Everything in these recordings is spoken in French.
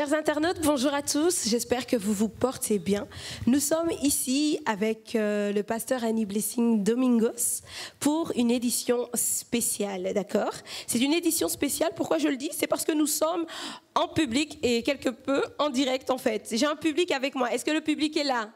Chers internautes, bonjour à tous, j'espère que vous vous portez bien. Nous sommes ici avec le pasteur Annie Blessing Domingos pour une édition spéciale, d'accord? C'est une édition spéciale, pourquoi je le dis? C'est parce que nous sommes en public et quelque peu en direct en fait. J'ai un public avec moi, est-ce que le public est là?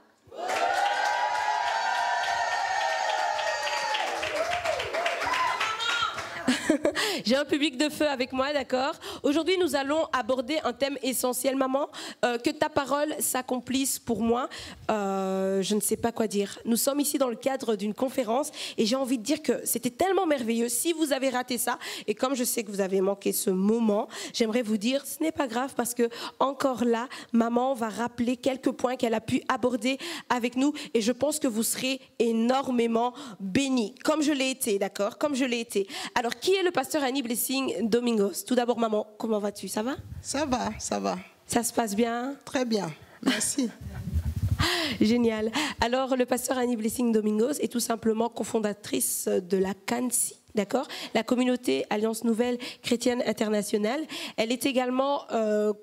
J'ai un public de feu avec moi, d'accord? Aujourd'hui, nous allons aborder un thème essentiel, maman. Que ta parole s'accomplisse pour moi. Je ne sais pas quoi dire. Nous sommes ici dans le cadre d'une conférence et j'ai envie de dire que c'était tellement merveilleux. Si vous avez raté ça, et comme je sais que vous avez manqué ce moment, j'aimerais vous dire, ce n'est pas grave parce que encore là, maman va rappeler quelques points qu'elle a pu aborder avec nous et je pense que vous serez énormément bénis, comme je l'ai été, d'accord? Comme je l'ai été. Alors, qui est le pasteur Annie Blessing Domingos? Tout d'abord, maman, comment vas-tu? Ça va? Ça va, ça va. Ça se passe bien? Très bien, merci. Génial. Alors, le pasteur Annie Blessing Domingos est tout simplement cofondatrice de la CANSI. D'accord? La communauté Alliance Nouvelle Chrétienne Internationale. Elle est également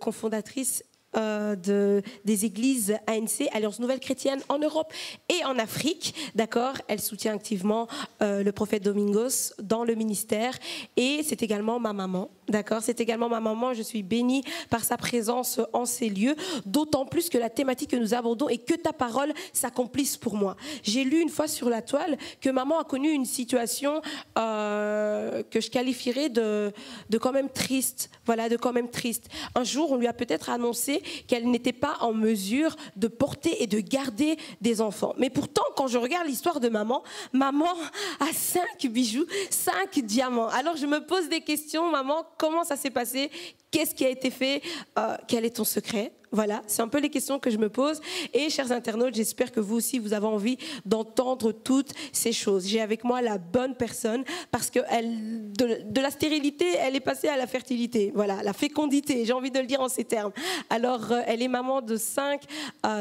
cofondatrice des églises ANC, Alliance Nouvelle Chrétienne en Europe et en Afrique, d'accord? Elle soutient activement le prophète Domingos dans le ministère et c'est également ma maman, d'accord? C'est également ma maman, je suis bénie par sa présence en ces lieux, d'autant plus que la thématique que nous abordons est que ta parole s'accomplisse pour moi. J'ai lu une fois sur la toile que maman a connu une situation que je qualifierais de quand même triste, voilà, de quand même triste. Un jour, on lui a peut-être annoncé qu'elle n'était pas en mesure de porter et de garder des enfants. Mais pourtant, quand je regarde l'histoire de maman, maman a 5 bijoux, 5 diamants. Alors je me pose des questions, maman, comment ça s'est passé? Qu'est-ce qui a été fait? Quel est ton secret? Voilà, c'est un peu les questions que je me pose. Et chers internautes, j'espère que vous aussi, vous avez envie d'entendre toutes ces choses. J'ai avec moi la bonne personne parce que de la stérilité, elle est passée à la fertilité. Voilà, la fécondité, j'ai envie de le dire en ces termes. Alors, elle est maman de 5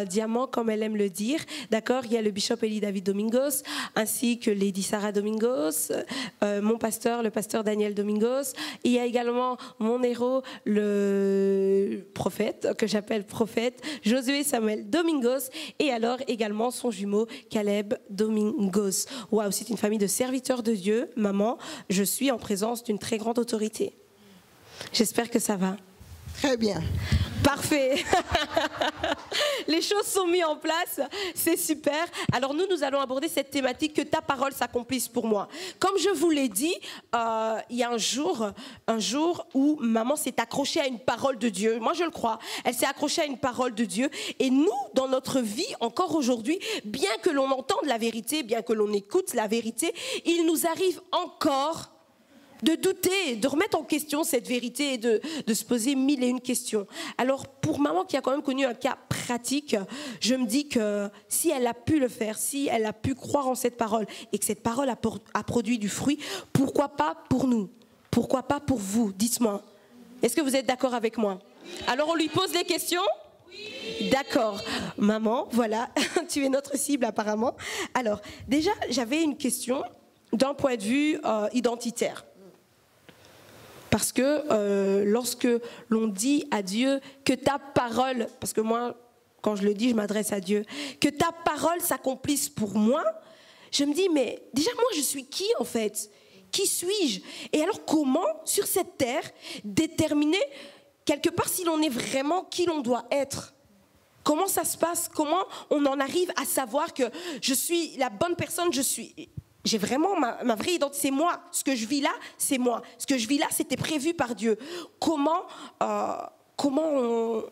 diamants, comme elle aime le dire. D'accord? Il y a le bishop Elie David Domingos, ainsi que Lady Sarah Domingos, mon pasteur, le pasteur Daniel Domingos. Il y a également mon héros, le prophète, que j'appelle prophète, Josué Samuel Domingos, et alors également son jumeau Caleb Domingos. Waouh, c'est une famille de serviteurs de Dieu. Maman, je suis en présence d'une très grande autorité. J'espère que ça va. Très bien. Parfait. Les choses sont mises en place, c'est super. Alors nous allons aborder cette thématique, que ta parole s'accomplisse pour moi. Comme je vous l'ai dit, il y a un jour où maman s'est accrochée à une parole de Dieu. Moi je le crois, elle s'est accrochée à une parole de Dieu. Et nous, dans notre vie, encore aujourd'hui, bien que l'on entende la vérité, bien que l'on écoute la vérité, il nous arrive encore de douter, de remettre en question cette vérité et de se poser 1001 questions. Alors, pour maman qui a quand même connu un cas pratique, je me dis que si elle a pu le faire, si elle a pu croire en cette parole et que cette parole a produit du fruit, pourquoi pas pour nous? Pourquoi pas pour vous? Dites-moi. Est-ce que vous êtes d'accord avec moi? Alors, on lui pose les questions? Oui. D'accord. Maman, voilà, tu es notre cible apparemment. Alors, déjà, j'avais une question d'un point de vue identitaire. Parce que lorsque l'on dit à Dieu que ta parole, parce que moi, quand je le dis, je m'adresse à Dieu, que ta parole s'accomplisse pour moi, je me dis, mais déjà moi je suis qui en fait? Qui suis-je? Et alors comment, sur cette terre, déterminer quelque part si l'on est vraiment qui l'on doit être? Comment ça se passe? Comment on en arrive à savoir que je suis la bonne personne, j'ai vraiment ma vraie identité, c'est moi. Ce que je vis là, c'est moi. Ce que je vis là, c'était prévu par Dieu. Comment on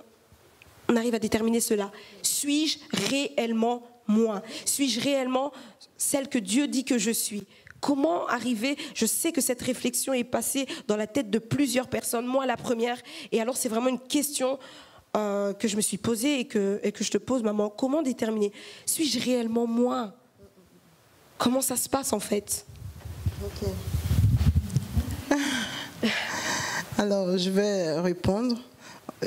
arrive à déterminer cela? Suis-je réellement moi? Suis-je réellement celle que Dieu dit que je suis? Comment arriver? Je sais que cette réflexion est passée dans la tête de plusieurs personnes, moi la première. Et alors c'est vraiment une question que je me suis posée et que je te pose, maman. Comment déterminer? Suis-je réellement moi? Comment ça se passe en fait? Ok. Alors, je vais répondre.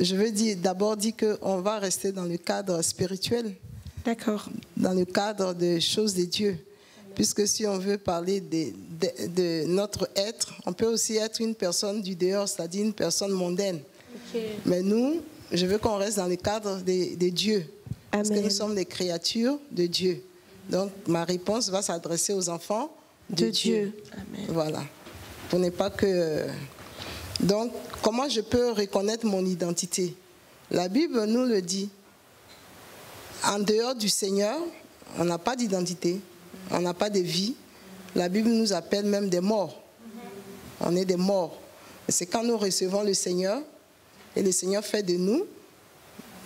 Je vais d'abord dire qu'on va rester dans le cadre spirituel. D'accord. Dans le cadre des choses de Dieu. Puisque si on veut parler de notre être, on peut aussi être une personne du dehors, c'est-à-dire une personne mondaine. Okay. Mais nous, je veux qu'on reste dans le cadre des dieux. Parce que nous sommes des créatures de Dieu. Donc, ma réponse va s'adresser aux enfants de Dieu. Amen. Voilà. Pour ne pas que... Donc, comment je peux reconnaître mon identité? La Bible nous le dit. En dehors du Seigneur, on n'a pas d'identité, on n'a pas de vie. La Bible nous appelle même des morts. On est des morts. C'est quand nous recevons le Seigneur, et le Seigneur fait de nous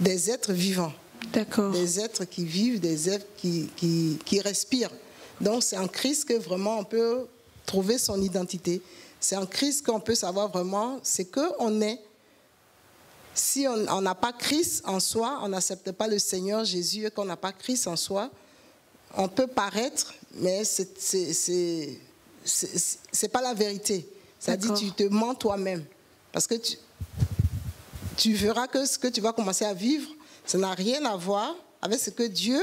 des êtres vivants. D'accord. Des êtres qui vivent, des êtres qui respirent. Donc c'est en Christ que vraiment on peut trouver son identité. C'est en Christ qu'on peut savoir vraiment ce qu'on est. Si on n'a pas Christ en soi, on n'accepte pas le Seigneur Jésus et qu'on n'a pas Christ en soi, on peut paraître, mais c'est pas la vérité. C'est-à-dire tu te mens toi-même. Parce que tu verras que ce que tu vas commencer à vivre, ça n'a rien à voir avec ce que Dieu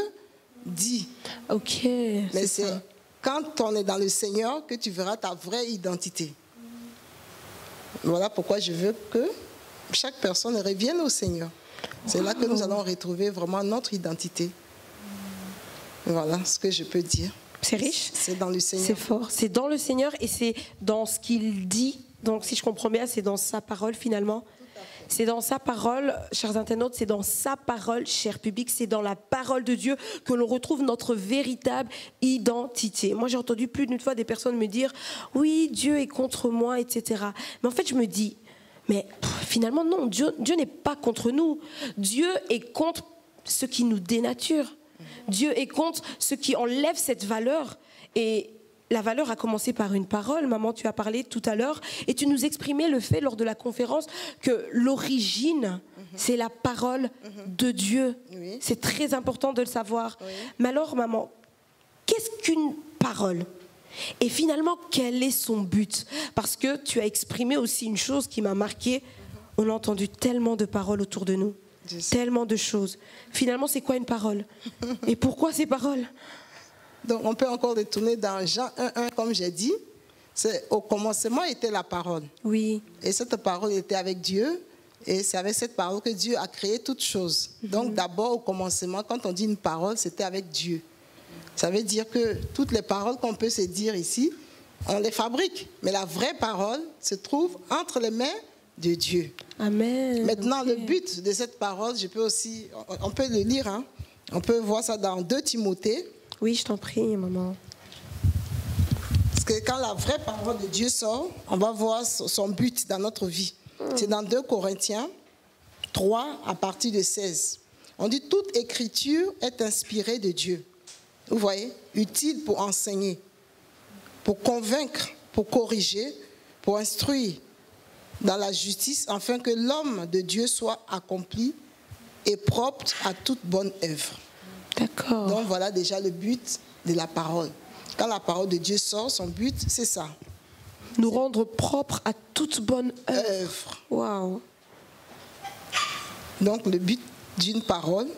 dit. Ok. Mais c'est quand on est dans le Seigneur que tu verras ta vraie identité. Voilà pourquoi je veux que chaque personne revienne au Seigneur. C'est là que nous allons retrouver vraiment notre identité. Voilà ce que je peux dire. C'est riche. C'est dans le Seigneur. C'est fort. C'est dans le Seigneur et c'est dans ce qu'il dit. Donc, si je comprends bien, c'est dans sa parole finalement. C'est dans sa parole, chers internautes, c'est dans sa parole, cher public, c'est dans la parole de Dieu que l'on retrouve notre véritable identité. Moi, j'ai entendu plus d'une fois des personnes me dire « Oui, Dieu est contre moi, etc. » Mais en fait, je me dis « Mais finalement, non, Dieu n'est pas contre nous. Dieu est contre ce qui nous dénature. Dieu est contre ce qui enlève cette valeur. » Et la valeur a commencé par une parole. Maman, tu as parlé tout à l'heure et tu nous exprimais le fait lors de la conférence que l'origine, c'est la parole de Dieu. Oui. C'est très important de le savoir. Oui. Mais alors, maman, qu'est-ce qu'une parole? Et finalement, quel est son but? Parce que tu as exprimé aussi une chose qui m'a marquée. On a entendu tellement de paroles autour de nous. Tellement de choses. Finalement, c'est quoi une parole? Et pourquoi ces paroles? Donc, on peut encore retourner dans Jean 1:1, comme j'ai dit. Au commencement était la parole. Oui. Et cette parole était avec Dieu. Et c'est avec cette parole que Dieu a créé toutes choses. Donc, d'abord, au commencement, quand on dit une parole, c'était avec Dieu. Ça veut dire que toutes les paroles qu'on peut se dire ici, on les fabrique. Mais la vraie parole se trouve entre les mains de Dieu. Amen. Maintenant, le but de cette parole, on peut le lire. Hein. On peut voir ça dans 2 Timothée. Oui, je t'en prie, maman. Parce que quand la vraie parole de Dieu sort, on va voir son but dans notre vie. C'est dans 2 Corinthiens 3, à partir de 16. On dit « Toute écriture est inspirée de Dieu. » Vous voyez, utile pour enseigner, pour convaincre, pour corriger, pour instruire dans la justice, afin que l'homme de Dieu soit accompli et propre à toute bonne œuvre. D'accord. Donc voilà déjà le but de la parole. Quand la parole de Dieu sort, son but, c'est ça. Nous rendre propres à toute bonne œuvre. Waouh. Donc le but d'une parole,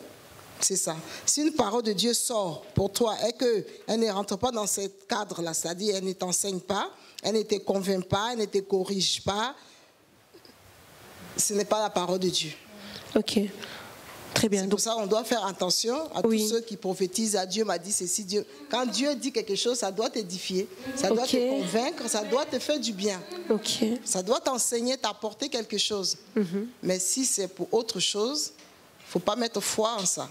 c'est ça. Si une parole de Dieu sort pour toi et qu'elle ne rentre pas dans ce cadre-là, c'est-à-dire elle ne t'enseigne pas, elle ne te convainc pas, elle ne te corrige pas, ce n'est pas la parole de Dieu. Ok. Très bien. C'est pour ça qu'on doit faire attention à tous ceux qui prophétisent. À Dieu m'a dit ceci. Dieu. Quand Dieu dit quelque chose, ça doit t'édifier, ça doit te convaincre, ça doit te faire du bien. Ça doit t'enseigner, t'apporter quelque chose. Mais si c'est pour autre chose, il ne faut pas mettre foi en ça.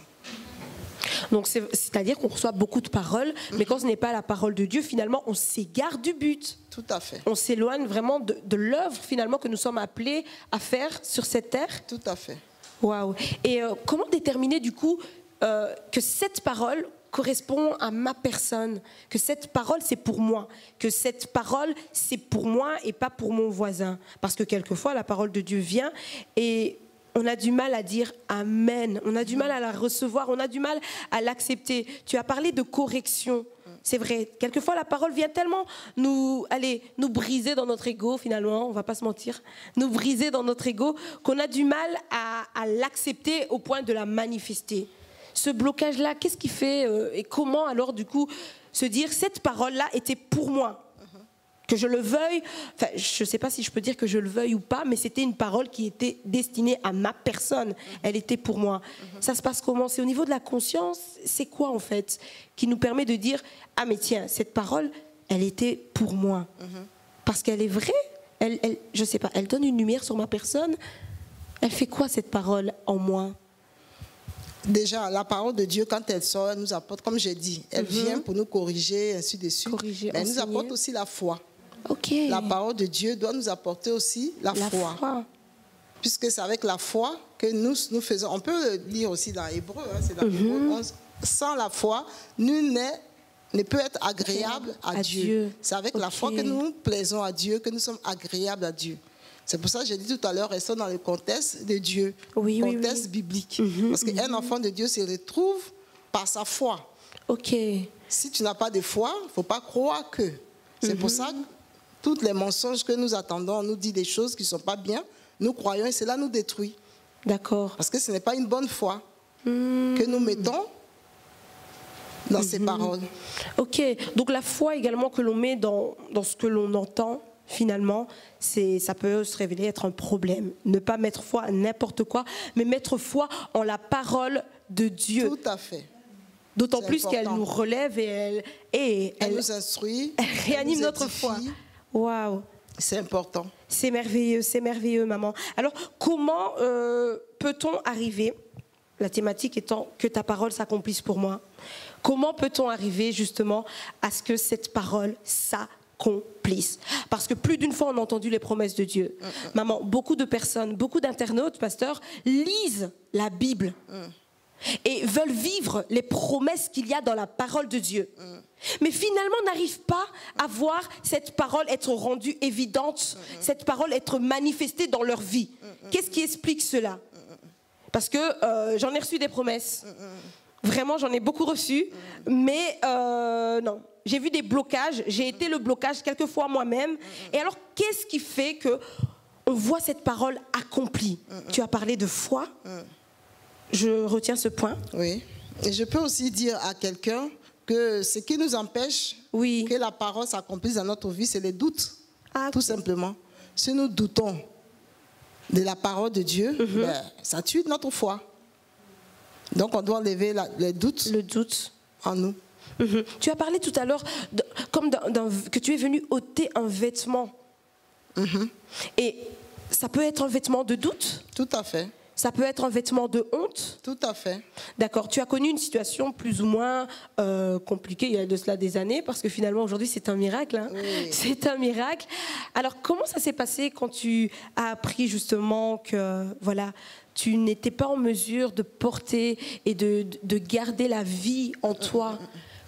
Donc c'est-à-dire qu'on reçoit beaucoup de paroles, mais quand ce n'est pas la parole de Dieu, finalement, on s'égare du but. Tout à fait. On s'éloigne vraiment de l'œuvre, finalement, que nous sommes appelés à faire sur cette terre. Tout à fait. Waouh. Et comment déterminer du coup que cette parole correspond à ma personne, que cette parole c'est pour moi, que cette parole c'est pour moi et pas pour mon voisin? Parce que quelquefois la parole de Dieu vient et on a du mal à dire amen, on a du mal à la recevoir, on a du mal à l'accepter. Tu as parlé de correction. C'est vrai, quelquefois la parole vient tellement nous briser dans notre ego finalement, on ne va pas se mentir, nous briser dans notre ego qu'on a du mal à l'accepter au point de la manifester. Ce blocage-là, qu'est-ce qui fait et comment alors du coup se dire cette parole-là était pour moi? Que je le veuille, enfin, je ne sais pas si je peux dire que je le veuille ou pas, mais c'était une parole qui était destinée à ma personne. Elle était pour moi. Ça se passe comment? C'est au niveau de la conscience? C'est quoi en fait qui nous permet de dire, ah mais tiens, cette parole, elle était pour moi. Parce qu'elle est vraie. Je ne sais pas, elle donne une lumière sur ma personne. Elle fait quoi cette parole en moi? Déjà, la parole de Dieu, quand elle sort, elle nous apporte, comme j'ai dit, elle vient pour nous corriger, ainsi de suite. Corriger, mais elle nous enseigner. apporte aussi la foi. Ok. La parole de Dieu doit nous apporter aussi la foi. Puisque c'est avec la foi que nous faisons. On peut le lire aussi dans Hébreu. C'est dans Hébreu. Sans la foi, nul ne peut être agréable à Dieu. C'est avec la foi que nous plaisons à Dieu, que nous sommes agréables à Dieu. C'est pour ça que j'ai dit tout à l'heure, restons dans le contexte de Dieu, contexte biblique. Parce qu'un enfant de Dieu se retrouve par sa foi. Ok. Si tu n'as pas de foi, il ne faut pas croire que. C'est pour ça que tous les mensonges que nous attendons, on nous dit des choses qui ne sont pas bien, nous croyons et cela nous détruit. D'accord. Parce que ce n'est pas une bonne foi que nous mettons dans ces paroles. Ok, donc la foi également que l'on met dans ce que l'on entend, finalement, ça peut se révéler être un problème. Ne pas mettre foi à n'importe quoi, mais mettre foi en la parole de Dieu. Tout à fait. D'autant plus qu'elle nous relève et elle nous instruit. Elle réanime notre foi. Waouh. C'est important. C'est merveilleux, maman. Alors, comment peut-on arriver, la thématique étant que ta parole s'accomplisse pour moi, comment peut-on arriver justement à ce que cette parole s'accomplisse? Parce que plus d'une fois on a entendu les promesses de Dieu. Maman, beaucoup de personnes, beaucoup d'internautes, pasteurs, lisent la Bible et veulent vivre les promesses qu'il y a dans la parole de Dieu. Mais finalement n'arrivent pas à voir cette parole être rendue évidente, cette parole être manifestée dans leur vie. Qu'est-ce qui explique cela? Parce que j'en ai reçu des promesses. Vraiment, j'en ai beaucoup reçu. Mais non, j'ai vu des blocages. J'ai été le blocage quelquefois moi-même. Et alors, qu'est-ce qui fait que on voit cette parole accomplie? Tu as parlé de foi. Je retiens ce point. Oui. Et je peux aussi dire à quelqu'un que ce qui nous empêche que la parole s'accomplisse dans notre vie, c'est les doutes. Tout simplement. Si nous doutons de la parole de Dieu, ça tue notre foi. Donc on doit enlever le doute en nous. Tu as parlé tout à l'heure que tu es venu ôter un vêtement. Et ça peut être un vêtement de doute? Tout à fait. Ça peut être un vêtement de honte? Tout à fait. D'accord. Tu as connu une situation plus ou moins compliquée il y a de cela des années, parce que finalement aujourd'hui c'est un miracle. Hein. Oui. C'est un miracle. Alors comment ça s'est passé quand tu as appris justement que voilà, tu n'étais pas en mesure de porter et de garder la vie en toi?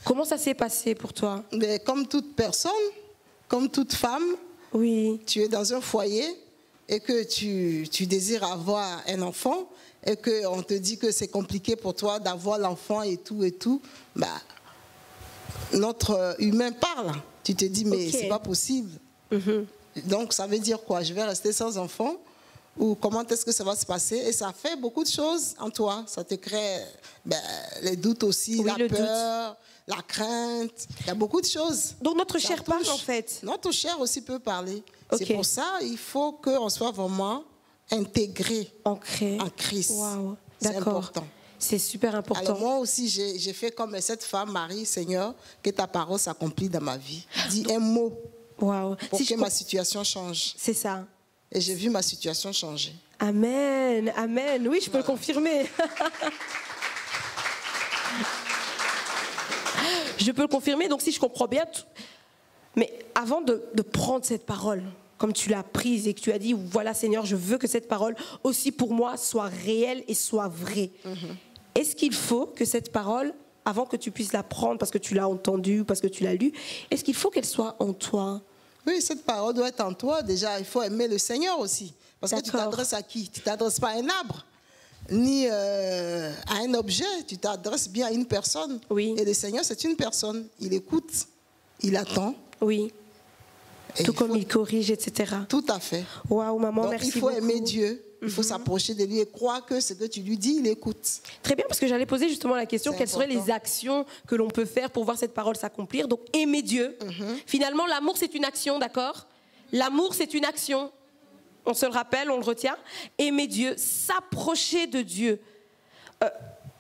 Comment ça s'est passé pour toi? Mais comme toute personne, comme toute femme, tu es dans un foyer et que tu désires avoir un enfant et qu'on te dit que c'est compliqué pour toi d'avoir l'enfant et tout, bah, notre humain parle. Tu te dis, mais c'est pas possible. Donc, ça veut dire quoi? Je vais rester sans enfant? Ou comment est-ce que ça va se passer? Et ça fait beaucoup de choses en toi. Ça te crée les doutes aussi, la peur, la crainte. Il y a beaucoup de choses. Donc notre chair parle en fait. Notre chair aussi peut parler. C'est pour ça qu'il faut qu'on soit vraiment intégré en Christ. Wow. C'est important. C'est super important. Alors moi aussi, j'ai fait comme cette femme, Marie, Seigneur, que ta parole s'accomplisse dans ma vie. Dis un mot pour que ma situation change. C'est ça. Et j'ai vu ma situation changer. Amen, amen. Oui, je peux le confirmer. Je peux le confirmer, donc si je comprends bien... Mais avant de prendre cette parole, comme tu l'as prise et que tu as dit, voilà Seigneur, je veux que cette parole aussi pour moi soit réelle et soit vraie. Est-ce qu'il faut que cette parole, avant que tu puisses la prendre parce que tu l'as entendue, parce que tu l'as lue, est-ce qu'il faut qu'elle soit en toi? Oui, cette parole doit être en toi. Déjà, il faut aimer le Seigneur aussi. Parce que tu t'adresses à qui? Tu ne t'adresses pas à un arbre, ni à un objet. Tu t'adresses bien à une personne. Et le Seigneur, c'est une personne. Il écoute, il attend. Tout comme il corrige, etc. Tout à fait. Waouh, maman, donc, merci il faut beaucoup. aimer Dieu Il faut s'approcher de lui et croire que ce que tu lui dis, il écoute. Très bien, parce que j'allais poser justement la question, quelles seraient important. les actions que l'on peut faire pour voir cette parole s'accomplir. Donc, aimer Dieu. Finalement, l'amour, c'est une action, d'accord? L'amour, c'est une action. On se le rappelle, on le retient. Aimer Dieu, s'approcher de Dieu.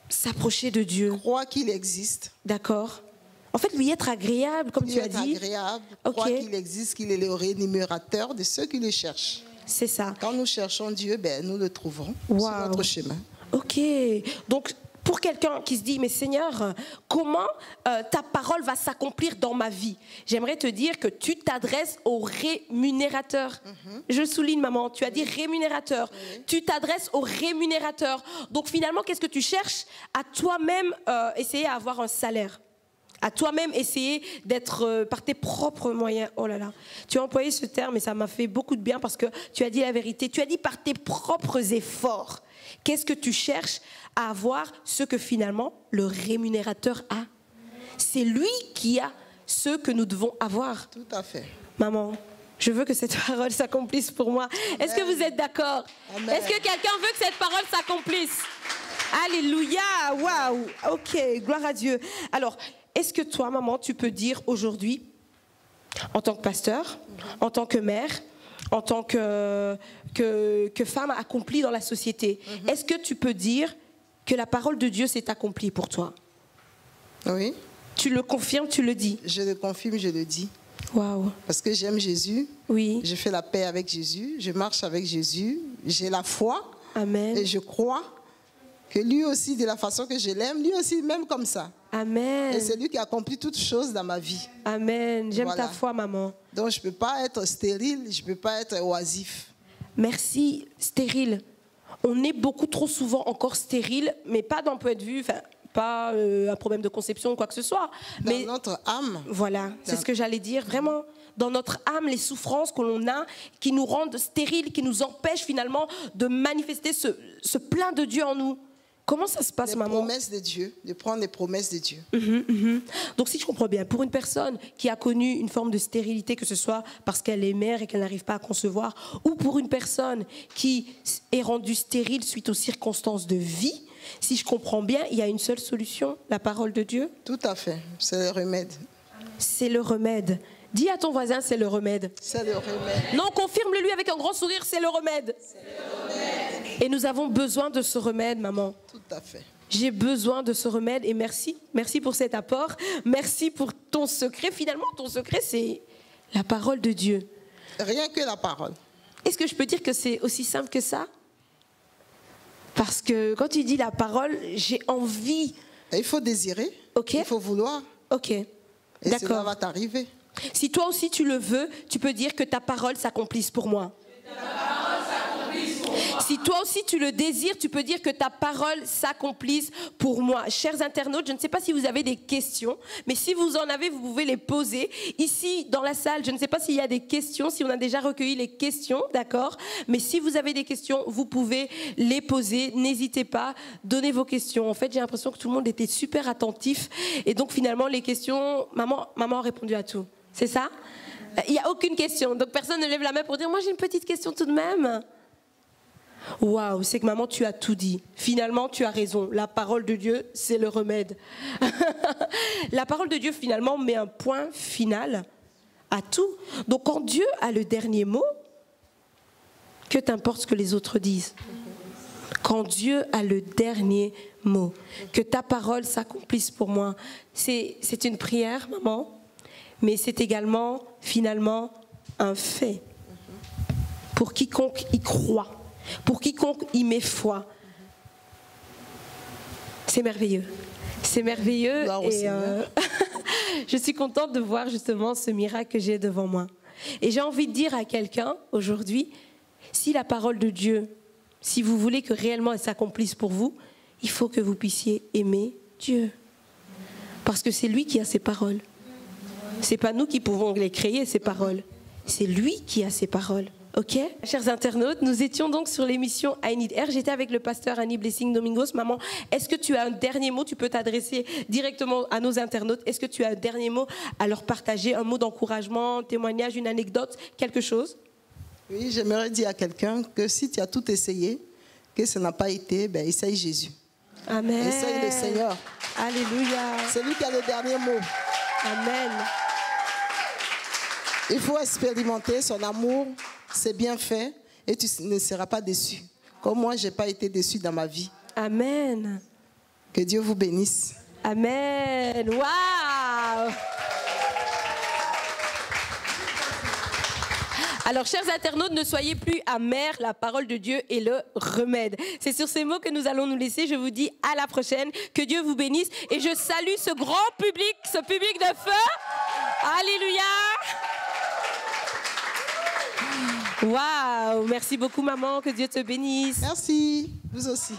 S'approcher de Dieu. Croire qu'il existe. D'accord. En fait, lui être agréable, comme Lui tu as être dit. agréable, Ok. croire qu'il existe, qu'il est le rémunérateur de ceux qui le cherchent. C'est ça. Quand nous cherchons Dieu, ben, nous le trouverons sur Wow. notre chemin. Ok. Donc, pour quelqu'un qui se dit, mais Seigneur, comment ta parole va s'accomplir dans ma vie? J'aimerais te dire que tu t'adresses au rémunérateur. Je souligne, maman, tu as dit rémunérateur. Tu t'adresses au rémunérateur. Donc, finalement, qu'est-ce que tu cherches? À toi-même essayer à avoir un salaire. À toi-même essayer d'être par tes propres moyens. Oh là là, tu as employé ce terme et ça m'a fait beaucoup de bien parce que tu as dit la vérité. Tu as dit par tes propres efforts. Qu'est-ce que tu cherches à avoir ce que finalement le rémunérateur a? C'est lui qui a ce que nous devons avoir. Tout à fait. Maman, je veux que cette parole s'accomplisse pour moi. Est-ce que vous êtes d'accord? Amen. Est-ce que quelqu'un veut que cette parole s'accomplisse? Alléluia, waouh, ok, gloire à Dieu. Alors, est-ce que toi, maman, tu peux dire aujourd'hui, en tant que pasteur, en tant que mère, en tant que femme accomplie dans la société, est-ce que tu peux dire que la parole de Dieu s'est accomplie pour toi? Oui, Tu le confirmes, tu le dis? je le confirme, je le dis. Waouh, Parce que j'aime Jésus, oui, je fais la paix avec Jésus, je marche avec Jésus, j'ai la foi amen, et je crois que lui aussi, de la façon que je l'aime, lui aussi, même comme ça. amen, Et c'est lui qui accomplit toutes choses dans ma vie. amen. J'aime Voilà. ta foi, maman. Donc je ne peux pas être stérile, je ne peux pas être oisif. Merci, stérile. On est beaucoup trop souvent encore stérile, mais pas d'un point de vue, enfin, pas un problème de conception ou quoi que ce soit. Dans Mais notre âme, voilà, c'est ce que j'allais dire. Vraiment, dans notre âme, les souffrances que l'on a, qui nous rendent stériles, qui nous empêchent finalement de manifester ce plein de Dieu en nous. Comment ça se passe, les maman? promesses de Dieu, de prendre les promesses de Dieu. Donc, si je comprends bien, pour une personne qui a connu une forme de stérilité, que ce soit parce qu'elle est mère et qu'elle n'arrive pas à concevoir, ou pour une personne qui est rendue stérile suite aux circonstances de vie, si je comprends bien, il y a une seule solution, la parole de Dieu. Tout à fait, c'est le remède. C'est le remède. Dis à ton voisin, c'est le remède. C'est le remède. Non, confirme-le-lui avec un grand sourire, c'est le remède. Et nous avons besoin de ce remède, maman. Tout à fait. J'ai besoin de ce remède et merci. Merci pour cet apport. Merci pour ton secret. Finalement, ton secret, c'est la parole de Dieu. Rien que la parole. Est-ce que je peux dire que c'est aussi simple que ça? Parce que quand tu dis la parole, j'ai envie. Et il faut désirer, Ok. il faut vouloir. Ok. Et cela D'accord. va t'arriver. Si toi aussi tu le veux, tu peux dire que ta parole s'accomplisse pour moi. Si toi aussi tu le désires, tu peux dire que ta parole s'accomplisse pour moi. Chers internautes, je ne sais pas si vous avez des questions, mais si vous en avez, vous pouvez les poser. Ici, dans la salle, je ne sais pas s'il y a des questions, si on a déjà recueilli les questions, d'accord? Mais si vous avez des questions, vous pouvez les poser. N'hésitez pas, donnez vos questions. En fait, j'ai l'impression que tout le monde était super attentif. Et donc, finalement, les questions, maman a répondu à tout. C'est ça? Il n'y a aucune question. Donc, personne ne lève la main pour dire, moi, j'ai une petite question tout de même. Waouh, c'est que maman, tu as tout dit. Finalement, tu as raison. La parole de Dieu, c'est le remède. La parole de Dieu, finalement, met un point final à tout. Donc, quand Dieu a le dernier mot, que t'importe ce que les autres disent. Quand Dieu a le dernier mot, que ta parole s'accomplisse pour moi. C'est une prière, maman, mais c'est également, finalement, un fait. Pour quiconque y croit. Pour quiconque y met foi. C'est merveilleux. C'est merveilleux. Gloire au Et Seigneur. je suis contente de voir justement ce miracle que j'ai devant moi. Et j'ai envie de dire à quelqu'un aujourd'hui, si la parole de Dieu, si vous voulez que réellement elle s'accomplisse pour vous, il faut que vous puissiez aimer Dieu. Parce que c'est lui qui a ces paroles. C'est pas nous qui pouvons les créer, ces paroles. C'est lui qui a ces paroles. Ok, chers internautes, nous étions donc sur l'émission I Need Air. J'étais avec le pasteur Annie Blessing Domingos. Maman, est-ce que tu as un dernier mot? Tu peux t'adresser directement à nos internautes. Est-ce que tu as un dernier mot à leur partager? Un mot d'encouragement, un témoignage, une anecdote, quelque chose? Oui, j'aimerais dire à quelqu'un que si tu as tout essayé, que ça n'a pas été, ben, essaye Jésus. Amen. Essaye le Seigneur. Alléluia. C'est lui qui a le dernier mot. Amen. Il faut expérimenter son amour, ses bienfaits, et tu ne seras pas déçu. Comme moi, je n'ai pas été déçu dans ma vie. Amen. Que Dieu vous bénisse. Amen. Waouh. Alors, chers internautes, ne soyez plus amers. La parole de Dieu est le remède. C'est sur ces mots que nous allons nous laisser. Je vous dis à la prochaine. Que Dieu vous bénisse. Et je salue ce grand public, ce public de feu. Alléluia. Waouh. Merci beaucoup, maman. Que Dieu te bénisse. Merci. Vous aussi.